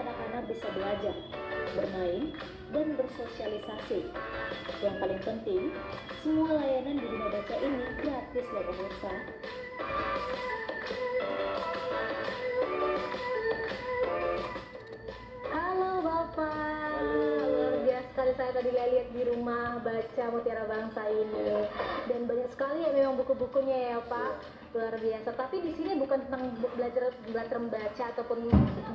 anak-anak bisa belajar, bermain, dan bersosialisasi. Yang paling penting, semua layanan di Bina Baca ini gratis loh pemirsa. Halo Bapak, luar biasa sekali saya tadi lihat di rumah baca Mutiara Bangsa ini, dan banyak sekali ya memang buku-bukunya ya Pak, luar biasa. Tapi di sini bukan tentang belajar membaca ataupun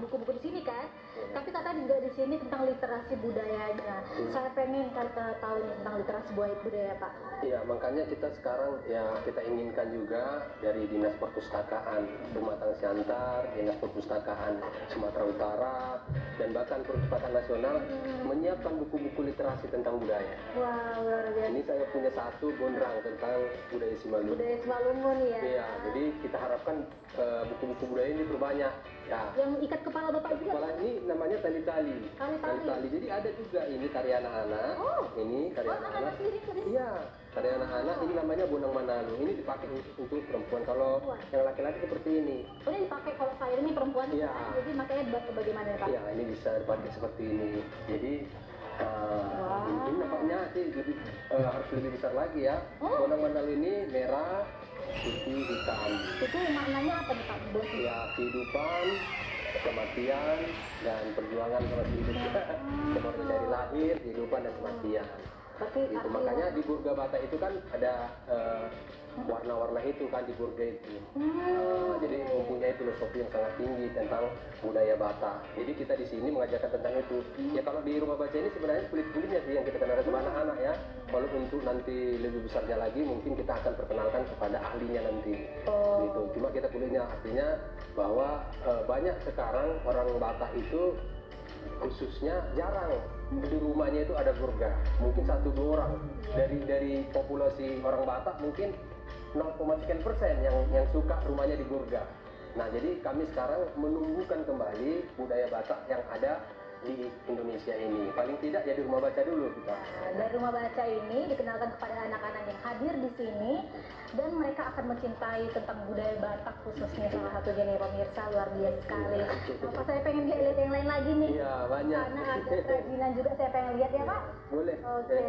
buku-buku di sini kan, tapi kata juga di sini tentang literasi budayanya. Saya pengen tahu nih tentang literasi budaya Pak. Iya, makanya kita sekarang ya kita inginkan juga dari Dinas Perpustakaan Pematang Siantar, Dinas Perpustakaan Sumatera Utara, dan bahkan Perpustakaan Nasional menyiapkan buku-buku literasi tentang budaya. Wah, luar biasa. Ini saya punya satu bondrang tentang budaya Simalungun. Budaya Simalungun ya. Iya, jadi kita harapkan buku-buku budaya ini berbanyak. Ya. Yang ikat kepala Bapak juga. Kepala ini namanya tali-tali. Tali-tali. Jadi ada juga ini tari anak-anak. Oh. Ini tari anak-anak. Sendiri. Iya, tari anak-anak ini namanya bonang manalu. Ini dipakai untuk perempuan. Kalau yang laki-laki seperti ini. Oh, ini dipakai kalau saya ini perempuan. Iya. Jadi makanya bagaimana Pak? Iya, ini bisa dipakai seperti ini. Jadi ini nampaknya sih harus lebih besar lagi ya. Bonang manalu ini merah, putih, hitam. Itu maknanya apa nih Pak? Ya, kehidupan, kematian, dan perjuangan seperti hidup. Seperti dari lahir, kehidupan, dan kematian. Itu makanya di Burga Bata itu kan ada warna-warna itu kan di Burga itu. Jadi mempunyai filosofi yang sangat tinggi tentang budaya Bata. Jadi kita di sini mengajarkan tentang itu. Ya kalau di rumah baca ini sebenarnya kulit-kulitnya sih yang kita kenalkan kepada anak-anak ya. Kalau untuk nanti lebih besarnya lagi mungkin kita akan perkenalkan kepada ahlinya nanti. Gitu. Cuma kita kulitnya artinya bahwa banyak sekarang orang Batak itu khususnya jarang di rumahnya itu ada burga, mungkin 1-2 orang dari populasi orang Batak mungkin 0,sekian% yang suka rumahnya di burga. Nah jadi kami sekarang menumbuhkan kembali budaya Batak yang ada di Indonesia ini. Paling tidak ya di rumah baca dulu kita. Dari rumah baca ini dikenalkan kepada anak-anak yang hadir di sini, dan mereka akan mencintai tentang budaya Batak khususnya salah satunya nih pemirsa, luar biasa sekali. Apa saya pengen lihat yang lain lagi nih? Iya banyak. Karena ada kerajinan juga saya pengen lihat ya Pak. Boleh. Oke.